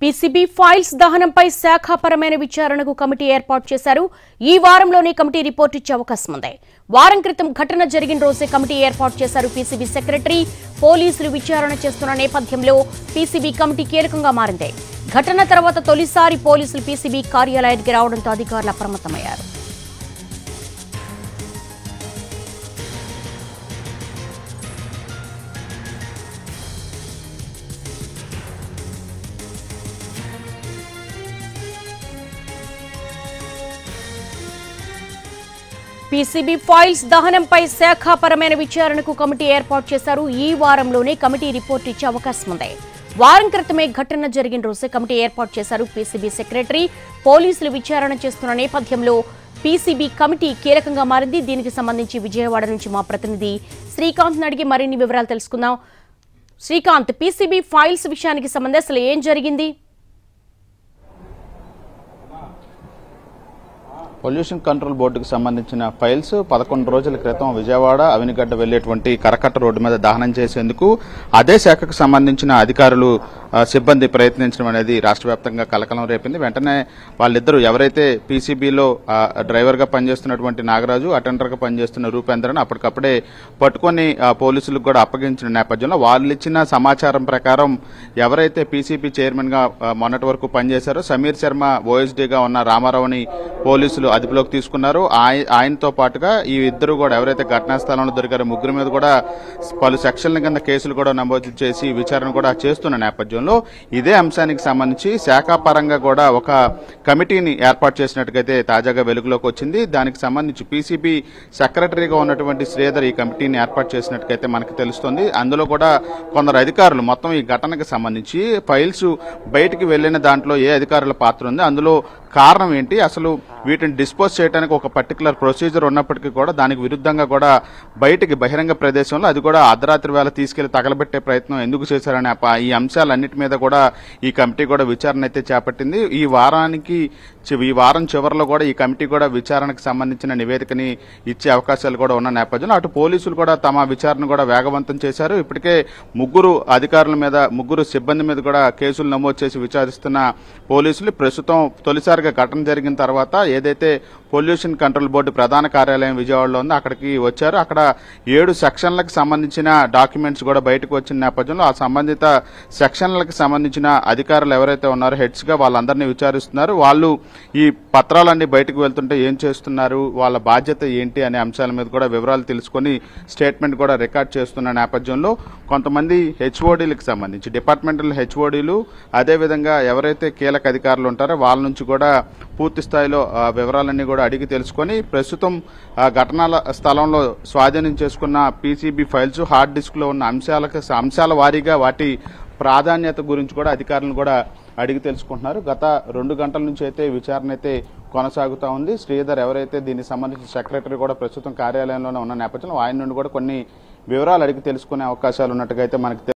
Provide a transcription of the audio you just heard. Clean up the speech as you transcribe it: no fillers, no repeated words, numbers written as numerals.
PCB files దహనంపై శాఖాపరమైన విచారణకు committee ఏర్పాటు చేశారు. ఈ వారంలోనే కమిటీ రిపోర్ట్ ఇచ్చే అవకాశం ఉంది. వారం క్రితం ఘటన జరిగిన రోజే కమిటీ ఏర్పాటు చేశారు పీసీబీ సెక్రటరీ. పోలీసులు విచారణ చేస్తున్న నేపథ్యంలో పీసీబీ కమిటీ కీలకంగా మారింది. ఘటన తర్వాత తొలిసారి పోలీసులు పీసీబీ కార్యాలయానికి రావడంతో అధికారులు అప్రమత్తమయ్యారు. పీసీబీ ఫైల్స్ దహనంపై శాఖాపరమైన విచారణకు కమిటీ ఏర్పాటు చేశారు. ఈ వారంలోనే కమిటీ రిపోర్ట్ ఇచ్చే అవకాశం ఉంది. వారం క్రితమే ఘటన జరిగిన రోజే కమిటీ ఏర్పాటు చేశారు పీసీబీ సెక్రటరీ. పోలీసులు విచారణ చేస్తున్న నేపథ్యంలో పీసీబీ కమిటీ కీలకంగా మారింది. దీనికి సంబంధించి విజయవాడ నుంచి మా ప్రతినిధి శ్రీకాంత్ అడిగి మరిన్ని వివరాలు తెలుసుకుందాం. శ్రీకాంత్, పీసీబీ ఫైల్స్ విషయానికి సంబంధించి అసలు ఏం జరిగింది? పొల్యూషన్ కంట్రోల్ బోర్డుకు సంబంధించిన ఫైల్స్ 11 రోజుల క్రితం విజయవాడ అవినిగడ్డ వెళ్లేటువంటి కరకట్ట రోడ్డు మీద దహనం చేసేందుకు అదే శాఖకు సంబంధించిన అధికారులు సిబ్బంది ప్రయత్నించడం అనేది రాష్ట్ర వ్యాప్తంగా కలకలం రేపింది. వెంటనే వాళ్ళిద్దరూ ఎవరైతే పీసీబీలో డ్రైవర్గా పనిచేస్తున్నటువంటి నాగరాజు, అటెండర్గా పనిచేస్తున్న రూపేంద్రను అప్పటికప్పుడే పట్టుకొని పోలీసులకు కూడా అప్పగించిన నేపథ్యంలో వాళ్ళు ఇచ్చిన సమాచారం ప్రకారం ఎవరైతే పీసీబీ చైర్మన్గా మొన్నటి వరకు పనిచేశారో సమీర్ శర్మ ఓఎస్డీగా ఉన్న రామారావుని పోలీసులు అదుపులోకి తీసుకున్నారు. ఆయనతో పాటుగా ఈ ఇద్దరు కూడా ఎవరైతే ఘటనా స్థలంలో దొరికారో ముగ్గురు మీద కూడా పలు సెక్షన్ల కింద కేసులు కూడా నమోదు చేసి విచారణ కూడా చేస్తున్న నేపథ్యంలో ఇదే అంశానికి సంబంధించి శాఖాపరంగా కూడా ఒక కమిటీని ఏర్పాటు చేసినట్టుగైతే తాజాగా వెలుగులోకి వచ్చింది. దానికి సంబంధించి పీసీబీ సెక్రటరీగా ఉన్నటువంటి శ్రీధర్ ఈ కమిటీని ఏర్పాటు చేసినట్టుగైతే మనకు తెలుస్తోంది. అందులో కూడా కొందరు అధికారులు మొత్తం ఈ ఘటనకు సంబంధించి ఫైల్స్ బయటికి వెళ్లిన దాంట్లో ఏ అధికారుల పాత్ర ఉంది, అందులో కారణం ఏంటి, అసలు వీటిని డిస్పోజ్ చేయడానికి ఒక పర్టికులర్ ప్రొసీజర్ ఉన్నప్పటికీ కూడా దానికి విరుద్ధంగా కూడా బయటికి బహిరంగ ప్రదేశంలో అది కూడా అర్ధరాత్రి వేళ తీసుకెళ్లి తగలబెట్టే ప్రయత్నం ఎందుకు చేశారనే ఈ అంశాలన్నిటి మీద కూడా ఈ కమిటీ కూడా విచారణ అయితే చేపట్టింది. ఈ వారం చివరిలో కూడా ఈ కమిటీ కూడా విచారణకు సంబంధించిన నివేదికని ఇచ్చే అవకాశాలు కూడా ఉన్న నేపథ్యంలో అటు పోలీసులు కూడా తమ విచారణ కూడా వేగవంతం చేశారు. ఇప్పటికే ముగ్గురు సిబ్బంది మీద కూడా కేసులు నమోదు చేసి విచారిస్తున్న పోలీసులు ప్రస్తుతం తొలిసారిగా ఘటన జరిగిన తర్వాత ఏదైతే పొల్యూషన్ కంట్రోల్ బోర్డు ప్రధాన కార్యాలయం విజయవాడలో ఉందో అక్కడికి వచ్చారు. అక్కడ 7 సెక్షన్లకు సంబంధించిన డాక్యుమెంట్స్ కూడా బయటకు వచ్చిన నేపథ్యంలో ఆ సంబంధిత సెక్షన్లకు సంబంధించిన అధికారులు ఎవరైతే ఉన్నారో హెడ్స్ గా వాళ్ళందరినీ విచారిస్తున్నారు. వాళ్ళు ఈ పత్రాలన్నీ బయటకు వెళ్తుంటే ఏం చేస్తున్నారు, వాళ్ళ బాధ్యత ఏంటి అనే అంశాల మీద కూడా వివరాలు తెలుసుకొని స్టేట్మెంట్ కూడా రికార్డ్ చేస్తున్న నేపథ్యంలో కొంతమంది హెచ్ఓడీలకు సంబంధించి డిపార్ట్మెంటల్ హెచ్ఓడీలు అదేవిధంగా ఎవరైతే కీలక అధికారులు ఉంటారో వాళ్ళ నుంచి కూడా పూర్తి స్థాయిలో వివరాలన్నీ కూడా అడిగి తెలుసుకొని ప్రస్తుతం ఘటనాల స్థలంలో స్వాధీనం చేసుకున్న పీసీబీ ఫైల్స్ హార్డ్ డిస్క్ లో ఉన్న అంశాల వారీగా వాటి ప్రాధాన్యత గురించి కూడా అధికారులను కూడా అడిగి తెలుసుకుంటున్నారు. గత 2 గంటల నుంచి అయితే విచారణ అయితే కొనసాగుతూ ఉంది. శ్రీధర్ ఎవరైతే దీనికి సంబంధించిన సెక్రటరీ కూడా ప్రస్తుతం కార్యాలయంలోనే ఉన్న నేపథ్యంలో ఆయన నుండి కూడా కొన్ని వివరాలు అడిగి తెలుసుకునే అవకాశాలు ఉన్నట్టుగా అయితే మనకు